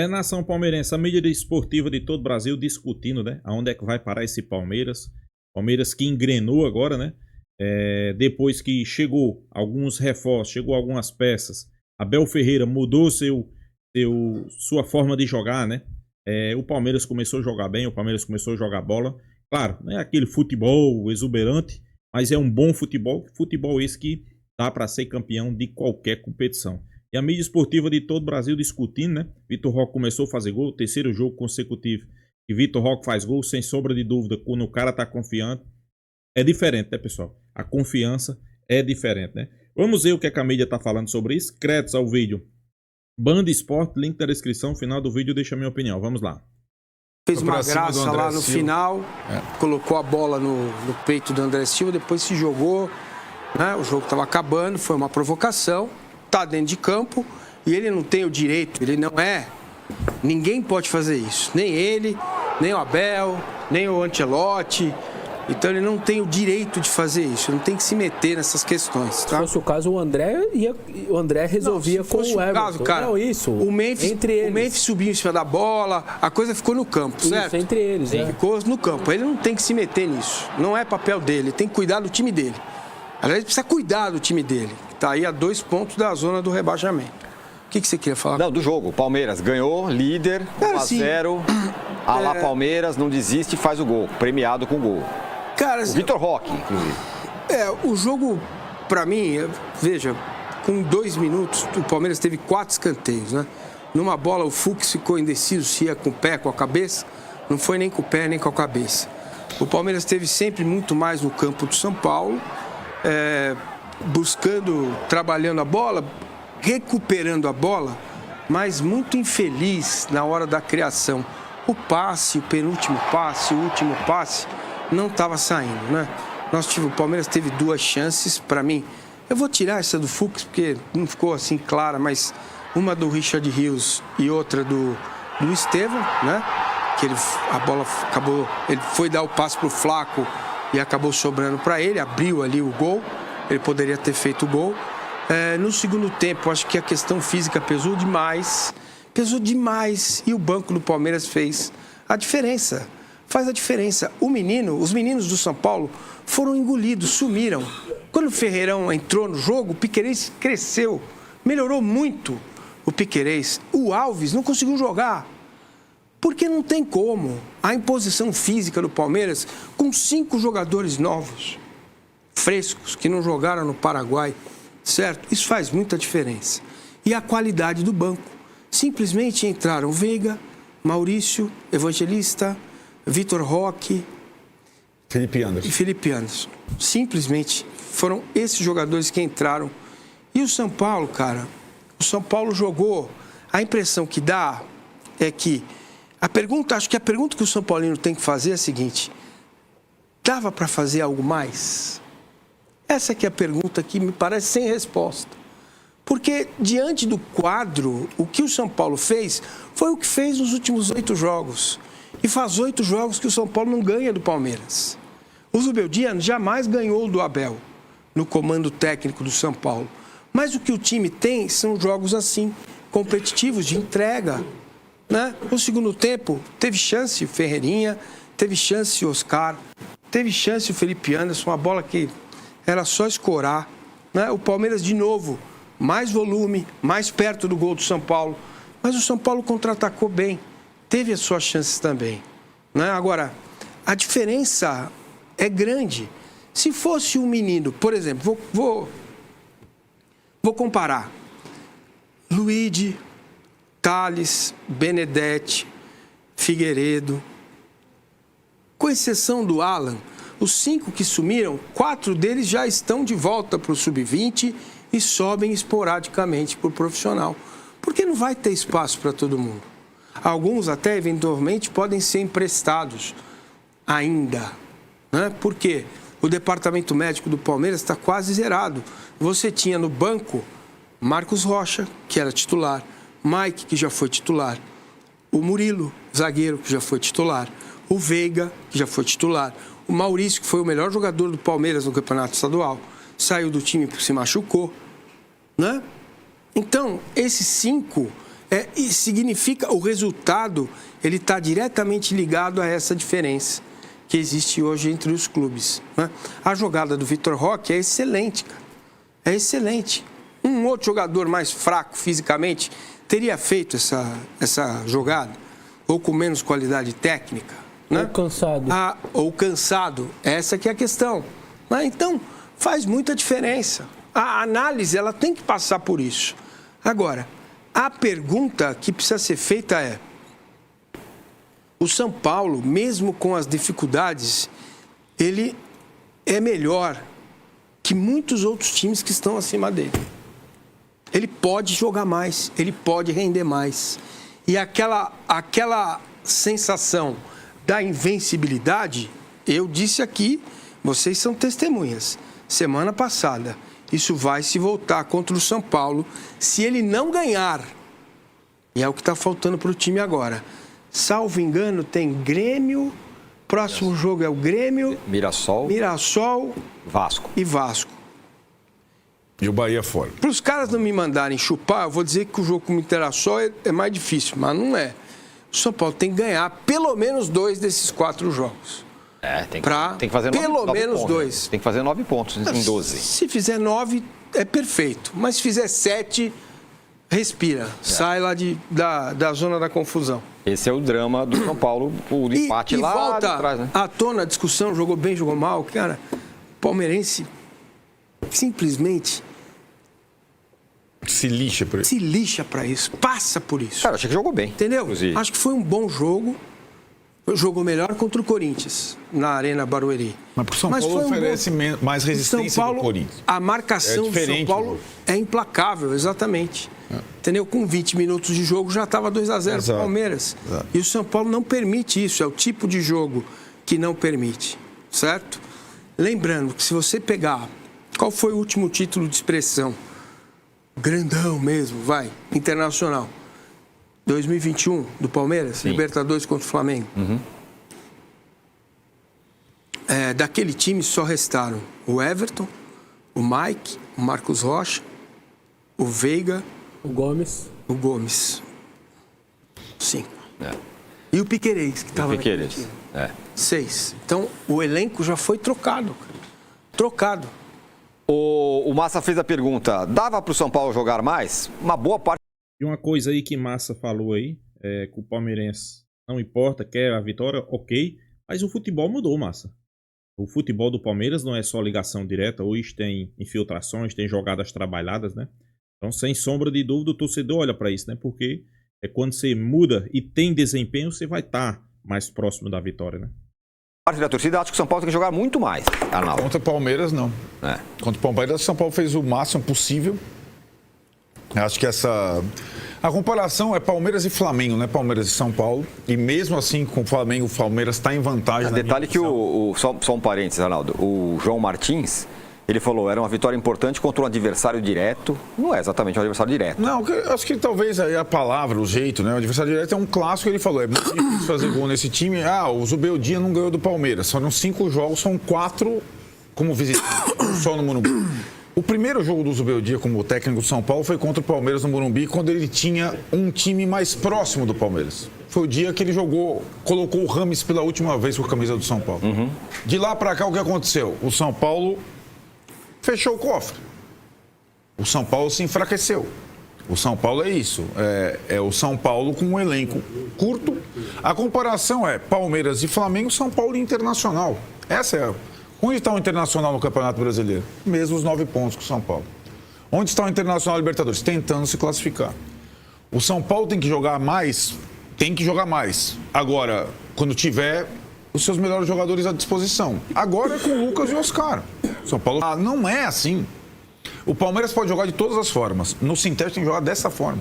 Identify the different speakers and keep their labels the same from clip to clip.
Speaker 1: Nação palmeirense, a mídia esportiva de todo o Brasil discutindo, né? Aonde é que vai parar esse Palmeiras? Palmeiras que engrenou agora, né? Depois que chegou alguns reforços, chegou algumas peças. Abel Ferreira mudou sua forma de jogar, né? O Palmeiras começou a jogar bem, o Palmeiras começou a jogar bola. Claro, não é aquele futebol exuberante, mas é um bom futebol. Futebol esse que dá para ser campeão de qualquer competição. E a mídia esportiva de todo o Brasil discutindo, né? Vitor Roque começou a fazer gol, terceiro jogo consecutivo que Vitor Roque faz gol, sem sombra de dúvida, quando o cara tá confiante. É diferente, né, pessoal? A confiança é diferente, né? Vamos ver o que a mídia tá falando sobre isso. Créditos ao vídeo Band Esporte, link da descrição, final do vídeo, deixa a minha opinião. Vamos lá.
Speaker 2: Fez uma graça lá no final, colocou a bola no peito do André Silva, depois se jogou, né? O jogo estava acabando, foi uma provocação, tá dentro de campo e ele não tem o direito, ele não é. Ninguém pode fazer isso, nem ele, nem o Abel, nem o Ancelotti. Então ele não tem o direito de fazer isso, não tem que se meter nessas questões. Tá?
Speaker 3: Se fosse o caso, o André resolvia com o Everton.
Speaker 2: Caso, cara,
Speaker 3: não, isso.
Speaker 2: O Memphis subiu em cima da bola, a coisa ficou no campo, certo?
Speaker 3: Isso, entre eles,
Speaker 2: Ficou no campo. Ele não tem que se meter nisso. Não é papel dele, ele tem que cuidar do time dele. Aliás, ele precisa cuidar do time dele, que está aí a 2 pontos da zona do rebaixamento. O que você queria falar?
Speaker 4: Não, do jogo. Palmeiras ganhou, líder, 1-0. Lá Palmeiras, não desiste, faz o gol. Premiado com gol.
Speaker 2: Cara,
Speaker 4: o Vitor Roque, inclusive.
Speaker 2: O jogo, pra mim, veja, com 2 minutos, o Palmeiras teve 4 escanteios, né? Numa bola, o Fux ficou indeciso se ia com o pé, com a cabeça. Não foi nem com o pé, nem com a cabeça. O Palmeiras esteve sempre muito mais no campo do São Paulo, buscando, trabalhando a bola, recuperando a bola, mas muito infeliz na hora da criação. O passe, o penúltimo passe, o último passe, não estava saindo, né? O Palmeiras teve 2 chances, para mim. Eu vou tirar essa do Fux, porque não ficou assim clara, mas uma do Richard Rios e outra do Estevão, né? Que a bola acabou, ele foi dar o passe pro Flaco e acabou sobrando para ele, abriu ali o gol, ele poderia ter feito o gol. No segundo tempo, acho que a questão física pesou demais, e o banco do Palmeiras fez a diferença. Faz a diferença. Os meninos do São Paulo foram engolidos, sumiram. Quando o Ferreirão entrou no jogo, o Piquerez cresceu, melhorou muito o Piquerez. O Alves não conseguiu jogar, porque não tem como. A imposição física do Palmeiras, com 5 jogadores novos, frescos, que não jogaram no Paraguai, certo? Isso faz muita diferença. E a qualidade do banco. Simplesmente entraram Veiga, Maurício, Evangelista, Vitor Roque e Felipe Anderson. Simplesmente foram esses jogadores que entraram. E o São Paulo, cara, o São Paulo jogou. A impressão que dá é que acho que a pergunta que o São Paulino tem que fazer é a seguinte: dava para fazer algo mais? Essa que é a pergunta que me parece sem resposta. Porque diante do quadro, o que o São Paulo fez foi o que fez nos últimos 8 jogos. E faz 8 jogos que o São Paulo não ganha do Palmeiras. O Zubeldia jamais ganhou do Abel no comando técnico do São Paulo. Mas o que o time tem são jogos assim, competitivos, de entrega, né? No segundo tempo, teve chance o Ferreirinha, teve chance o Oscar, teve chance o Felipe Anderson, uma bola que era só escorar, né? O Palmeiras, de novo, mais volume, mais perto do gol do São Paulo. Mas o São Paulo contra-atacou bem. Teve as suas chances também, né? Agora, a diferença é grande. Se fosse um menino, por exemplo, vou comparar. Luigi, Thales, Benedetti, Figueiredo. Com exceção do Alan, os 5 que sumiram, 4 deles já estão de volta para o Sub-20 e sobem esporadicamente para o profissional. Porque não vai ter espaço para todo mundo. Alguns até, eventualmente, podem ser emprestados ainda, né? Porque o departamento médico do Palmeiras está quase zerado. Você tinha no banco Marcos Rocha, que era titular, Mike, que já foi titular, o Murilo, zagueiro, que já foi titular, o Veiga, que já foi titular, o Maurício, que foi o melhor jogador do Palmeiras no Campeonato Estadual, saiu do time porque se machucou, né? Então, esses 5 E significa, o resultado, ele está diretamente ligado a essa diferença que existe hoje entre os clubes, né? A jogada do Vitor Roque é excelente, cara. É excelente. Um outro jogador mais fraco fisicamente teria feito essa jogada, ou com menos qualidade técnica, né?
Speaker 3: Ou cansado.
Speaker 2: Ou cansado. Essa que é a questão. Então, faz muita diferença. A análise, ela tem que passar por isso. Agora, a pergunta que precisa ser feita é: o São Paulo, mesmo com as dificuldades, ele é melhor que muitos outros times que estão acima dele. Ele pode jogar mais, ele pode render mais. E aquela sensação da invencibilidade, eu disse aqui, vocês são testemunhas, semana passada, isso vai se voltar contra o São Paulo se ele não ganhar. E é o que está faltando para o time agora. Salvo engano, tem Grêmio, próximo jogo é o Grêmio,
Speaker 4: Mirassol,
Speaker 2: Vasco e Vasco.
Speaker 5: E o Bahia fora.
Speaker 2: Para os caras não me mandarem chupar, eu vou dizer que o jogo com o Mirassol é mais difícil, mas não é. O São Paulo tem que ganhar pelo menos 2 desses 4 jogos.
Speaker 4: Tem que fazer
Speaker 2: pelo menos 2.
Speaker 4: Tem que fazer 9 pontos em 12.
Speaker 2: Se fizer 9, é perfeito. Mas se fizer 7, respira. Sai lá da zona da confusão.
Speaker 4: Esse é o drama do São Paulo, o empate lá
Speaker 2: volta
Speaker 4: atrás, né?
Speaker 2: à tona a discussão, jogou bem, jogou mal. Cara, o palmeirense simplesmente
Speaker 5: se lixa
Speaker 2: para isso, passa por isso.
Speaker 4: Cara, achei que jogou bem.
Speaker 2: Entendeu?
Speaker 4: Inclusive.
Speaker 2: Acho que foi um bom jogo. Jogou melhor contra o Corinthians, na Arena Barueri.
Speaker 5: Mas pro São Paulo oferece mais resistência
Speaker 2: São Paulo,
Speaker 5: do Corinthians.
Speaker 2: A marcação do São Paulo é implacável, exatamente. Entendeu? Com 20 minutos de jogo já estava 2-0 para o Palmeiras. Exato. E o São Paulo não permite isso, é o tipo de jogo que não permite, certo? Lembrando que se você pegar, qual foi o último título de expressão? Grandão mesmo, Internacional. 2021, do Palmeiras, sim. Libertadores contra o Flamengo.
Speaker 4: Uhum.
Speaker 2: Daquele time só restaram o Everton, o Mike, o Marcos Rocha, o Veiga...
Speaker 3: O Gomes. 5. E o Piquerez, que estava naquele time. 6. Então, o elenco já foi trocado. Trocado.
Speaker 4: O Massa fez a pergunta, dava para o São Paulo jogar mais? Uma boa parte...
Speaker 1: E uma coisa aí que Massa falou aí, que o palmeirense não importa, quer a vitória, ok, mas o futebol mudou, Massa. O futebol do Palmeiras não é só ligação direta, hoje tem infiltrações, tem jogadas trabalhadas, né? Então, sem sombra de dúvida, o torcedor olha para isso, né? Porque é quando você muda e tem desempenho, você vai estar mais próximo da vitória, né?
Speaker 4: Parte da torcida acha que o São Paulo tem que jogar muito mais, Arnaldo.
Speaker 5: Contra o Palmeiras, não. Contra o Palmeiras, o São Paulo fez o máximo possível. Acho que a comparação é Palmeiras e Flamengo, né? Palmeiras e São Paulo. E mesmo assim, com o Flamengo, o Palmeiras está em vantagem.
Speaker 4: Detalhe que só um parênteses, Arnaldo. O João Martins, ele falou, era uma vitória importante contra um adversário direto. Não é exatamente um adversário direto.
Speaker 5: Não, acho que talvez aí a palavra, o jeito, né? O adversário direto é um clássico, ele falou. É muito difícil fazer gol nesse time. O Zubeldia não ganhou do Palmeiras. Foram 5 jogos, são 4 como visitante, só no Morumbi. O primeiro jogo do Zubeldia como técnico do São Paulo foi contra o Palmeiras no Morumbi, quando ele tinha um time mais próximo do Palmeiras. Foi o dia que ele colocou o Rames pela última vez com a camisa do São Paulo.
Speaker 4: Uhum.
Speaker 5: De lá para cá, o que aconteceu? O São Paulo fechou o cofre. O São Paulo se enfraqueceu. O São Paulo é isso. É o São Paulo com um elenco curto. A comparação é Palmeiras e Flamengo, São Paulo e Internacional. Essa é Onde está o Internacional no Campeonato Brasileiro? Mesmo os 9 pontos com o São Paulo. Onde está o Internacional Libertadores? Tentando se classificar. O São Paulo tem que jogar mais? Tem que jogar mais. Agora, quando tiver os seus melhores jogadores à disposição. Agora é com o Lucas e o Oscar. O São Paulo não é assim. O Palmeiras pode jogar de todas as formas. No sintético tem que jogar dessa forma.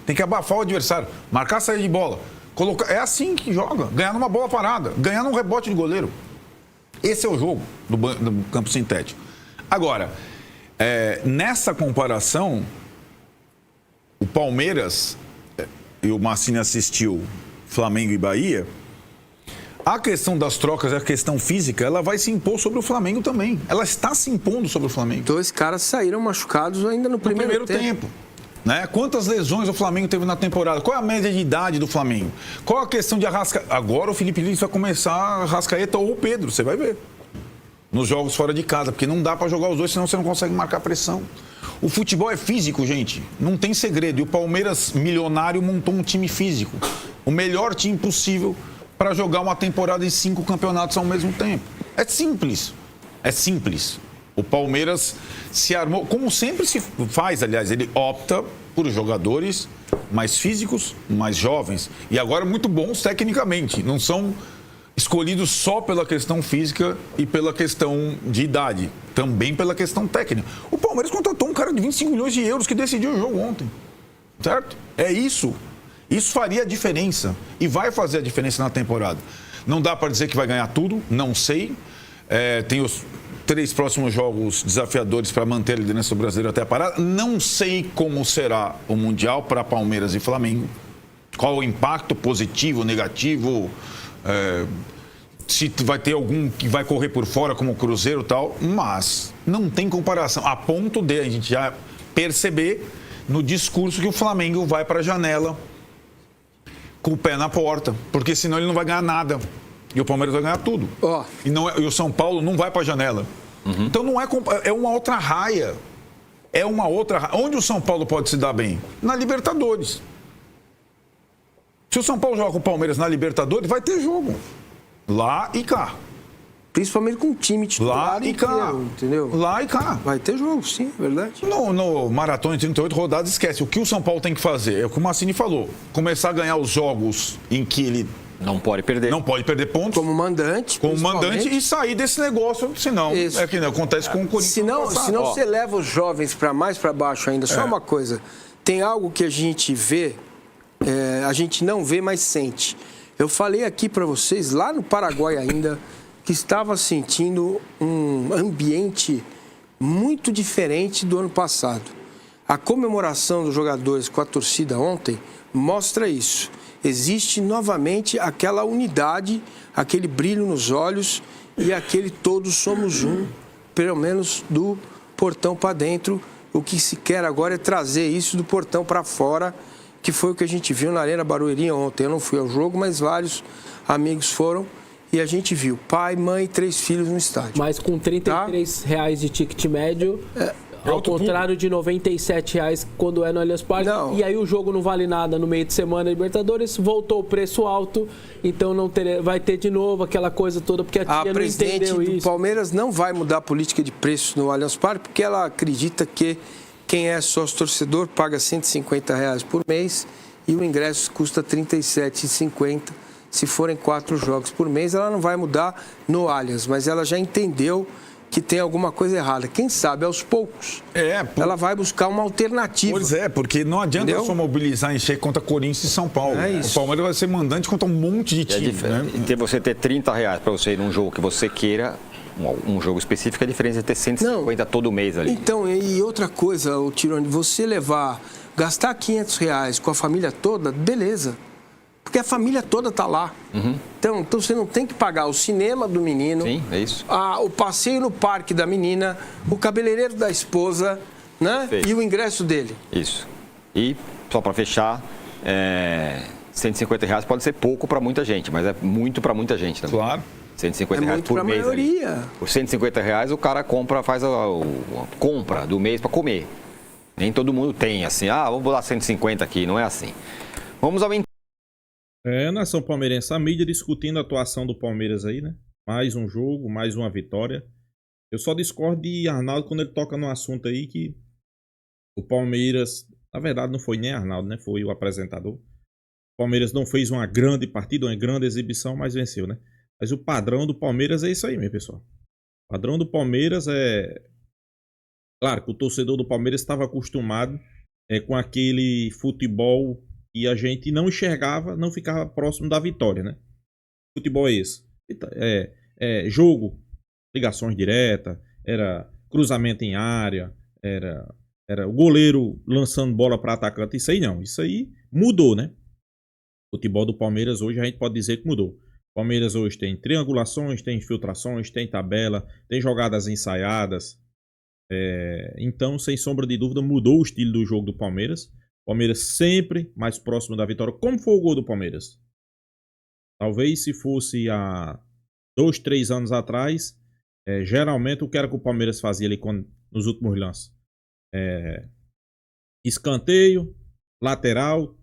Speaker 5: Tem que abafar o adversário, marcar a saída de bola. É assim que joga. Ganhar numa bola parada, ganhar num rebote de goleiro. Esse é o jogo do campo sintético. Agora, nessa comparação, o Palmeiras, e o Massini assistiu Flamengo e Bahia, a questão das trocas, a questão física, ela vai se impor sobre o Flamengo também. Ela está se impondo sobre o Flamengo.
Speaker 2: 2 caras saíram machucados ainda no primeiro tempo.
Speaker 5: Né? Quantas lesões o Flamengo teve na temporada? Qual é a média de idade do Flamengo? Qual a questão de Arrascaeta? Agora o Felipe Luiz vai começar a Arrascaeta ou o Pedro, você vai ver. Nos jogos fora de casa, porque não dá para jogar os dois, senão você não consegue marcar pressão. O futebol é físico, gente. Não tem segredo. E o Palmeiras, milionário, montou um time físico. O melhor time possível para jogar uma temporada em 5 campeonatos ao mesmo tempo. É simples. É simples. O Palmeiras se armou, como sempre se faz, aliás, ele opta por jogadores mais físicos, mais jovens e agora muito bons tecnicamente. Não são escolhidos só pela questão física e pela questão de idade, também pela questão técnica. O Palmeiras contratou um cara de 25 milhões de euros que decidiu o jogo ontem, certo? É isso. Isso faria a diferença e vai fazer a diferença na temporada. Não dá para dizer que vai ganhar tudo, não sei. Tem os 3 próximos jogos desafiadores para manter a liderança brasileira até a parada. Não sei como será o Mundial para Palmeiras e Flamengo. Qual o impacto positivo, negativo, se vai ter algum que vai correr por fora como o Cruzeiro e tal, mas não tem comparação. A ponto de a gente já perceber no discurso que o Flamengo vai para a janela com o pé na porta, porque senão ele não vai ganhar nada. E o Palmeiras vai ganhar tudo. E o São Paulo não vai para a janela. Então não é uma outra raia. É uma outra raia. Onde o São Paulo pode se dar bem? Na Libertadores. Se o São Paulo joga com o Palmeiras na Libertadores, vai ter jogo. Lá e cá.
Speaker 2: Principalmente com o time titular
Speaker 5: lá e cá.
Speaker 2: Inteiro, entendeu?
Speaker 5: Lá e cá.
Speaker 2: Vai ter jogo, sim, é verdade.
Speaker 5: No maratona de 38 rodadas, esquece. O que o São Paulo tem que fazer? É o que o Massini falou. Começar a ganhar os jogos em que ele
Speaker 4: não pode perder.
Speaker 5: Não pode perder pontos.
Speaker 2: Como mandante.
Speaker 5: Como mandante e sair desse negócio. Senão, é que acontece com o Corinthians.
Speaker 2: Senão você leva os jovens para mais para baixo ainda. Só uma coisa. Tem algo que a gente vê, a gente não vê, mas sente. Eu falei aqui para vocês, lá no Paraguai ainda, que estava sentindo um ambiente muito diferente do ano passado. A comemoração dos jogadores com a torcida ontem mostra isso. Existe novamente aquela unidade, aquele brilho nos olhos e aquele todos somos um, pelo menos do portão para dentro. O que se quer agora é trazer isso do portão para fora, que foi o que a gente viu na Arena Barueri ontem. Eu não fui ao jogo, mas vários amigos foram e a gente viu pai, mãe e 3 filhos no estádio.
Speaker 6: Mas com R$33 de ticket médio... Ao contrário de R$97 quando é no Allianz Parque. Não. E aí o jogo não vale nada no meio de semana, Libertadores, voltou o preço alto, então vai ter de novo aquela coisa toda, porque a tia não entendeu isso.
Speaker 2: O Palmeiras não vai mudar a política de preço no Allianz Parque, porque ela acredita que quem é sócio torcedor paga R$150 por mês e o ingresso custa R$37,50. Se forem 4 jogos por mês, ela não vai mudar no Allianz, mas ela já entendeu que tem alguma coisa errada. Quem sabe, aos poucos, ela vai buscar uma alternativa.
Speaker 5: Pois é, porque não adianta só mobilizar, encher contra Corinthians e São Paulo. O Palmeiras vai ser mandante contra um monte de time.
Speaker 4: Você ter R$30 para você ir num jogo que você queira, um jogo específico, a diferença é ter 150 todo mês ali.
Speaker 2: Então, e outra coisa, o Tirone, você gastar R$500 com a família toda, beleza. Porque a família toda está lá. Então você não tem que pagar o cinema do menino.
Speaker 4: Sim, é isso.
Speaker 2: O passeio no parque da menina, o cabeleireiro da esposa, né? E o ingresso dele.
Speaker 4: Isso. E, só para fechar, R$150 pode ser pouco para muita gente, mas é muito para muita gente também.
Speaker 5: Claro.
Speaker 4: R$150 por mês.
Speaker 2: Maioria.
Speaker 4: Por R$150 o cara faz a compra do mês para comer. Nem todo mundo tem assim, vamos botar 150 aqui, não é assim. Vamos aumentar.
Speaker 1: Nação palmeirense, a mídia discutindo a atuação do Palmeiras aí, né? Mais um jogo, mais uma vitória. Eu só discordo de Arnaldo quando ele toca no assunto aí que o Palmeiras, na verdade não foi nem Arnaldo, né? Foi o apresentador. O Palmeiras não fez uma grande partida, uma grande exibição, mas venceu, né? Mas o padrão do Palmeiras é isso aí, meu pessoal. O padrão do Palmeiras é... Claro que o torcedor do Palmeiras estava acostumado com aquele futebol e a gente não enxergava, não ficava próximo da vitória, né? Futebol é esse. Jogo, ligações diretas, era cruzamento em área, era o goleiro lançando bola para atacante. Isso aí não, isso aí mudou, né? O futebol do Palmeiras hoje a gente pode dizer que mudou. O Palmeiras hoje tem triangulações, tem infiltrações, tem tabela, tem jogadas ensaiadas. Então, sem sombra de dúvida, mudou o estilo do jogo do Palmeiras. Palmeiras sempre mais próximo da vitória. Como foi o gol do Palmeiras? Talvez se fosse há 2, 3 anos atrás, geralmente o que era que o Palmeiras fazia ali nos últimos lances? Escanteio, lateral,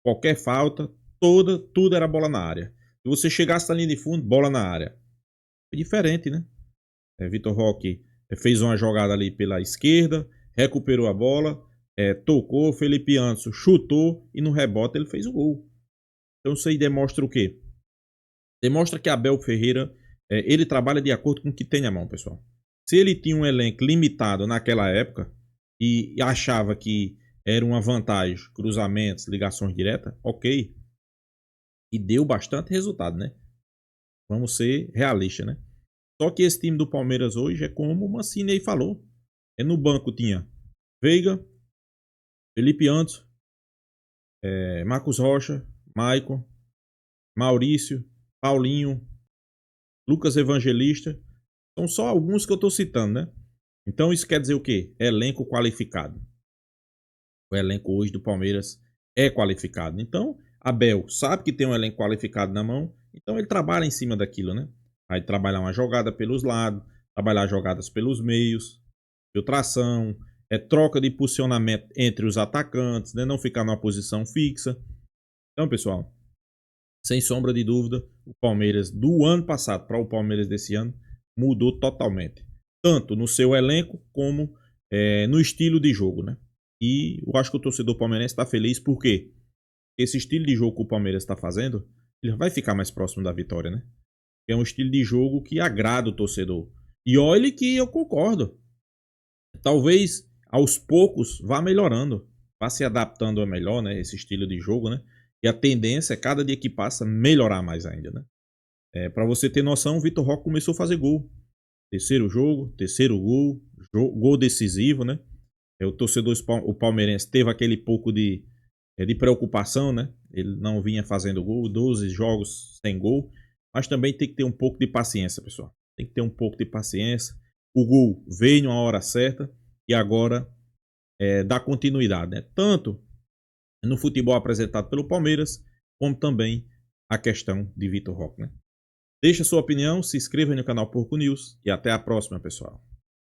Speaker 1: qualquer falta, tudo era bola na área. Se você chegasse na linha de fundo, bola na área. Foi diferente, né? Vitor Roque fez uma jogada ali pela esquerda, recuperou a bola, tocou, Felipe Anderson chutou e no rebote ele fez o gol. Então isso aí demonstra o quê? Demonstra que Abel Ferreira, ele trabalha de acordo com o que tem na mão, pessoal. Se ele tinha um elenco limitado naquela época e achava que era uma vantagem, cruzamentos, ligações diretas, ok. E deu bastante resultado, né? Vamos ser realistas, né? Só que esse time do Palmeiras hoje é como o Mancini aí falou. No banco tinha Veiga, Felipe Anderson, Marcos Rocha, Maicon, Maurício, Paulinho, Lucas Evangelista. São só alguns que eu estou citando, né? Então isso quer dizer o quê? Elenco qualificado. O elenco hoje do Palmeiras é qualificado. Então, Abel sabe que tem um elenco qualificado na mão, então ele trabalha em cima daquilo, né? Aí trabalhar uma jogada pelos lados, trabalhar jogadas pelos meios, filtração, troca de posicionamento entre os atacantes, né? Não ficar numa posição fixa. Então, pessoal, sem sombra de dúvida, o Palmeiras do ano passado para o Palmeiras desse ano mudou totalmente. Tanto no seu elenco como no estilo de jogo, né? E eu acho que o torcedor palmeirense está feliz porque esse estilo de jogo que o Palmeiras está fazendo, ele vai ficar mais próximo da vitória, né? É um estilo de jogo que agrada o torcedor. E olhe que eu concordo. Talvez aos poucos vá melhorando, vá se adaptando a melhor, né? Esse estilo de jogo, né? E a tendência é cada dia que passa melhorar mais ainda, né? Para você ter noção, o Vitor Roque começou a fazer gol. Terceiro jogo, terceiro gol, gol decisivo, né? O torcedor, o palmeirense, teve aquele pouco de preocupação, né? Ele não vinha fazendo gol, 12 jogos sem gol. Mas também tem que ter um pouco de paciência, pessoal. Tem que ter um pouco de paciência. O gol veio na hora certa e agora dá continuidade, né? Tanto no futebol apresentado pelo Palmeiras, como também a questão de Vitor Roque, né? Deixa sua opinião, se inscreva no canal Porco News e até a próxima, pessoal.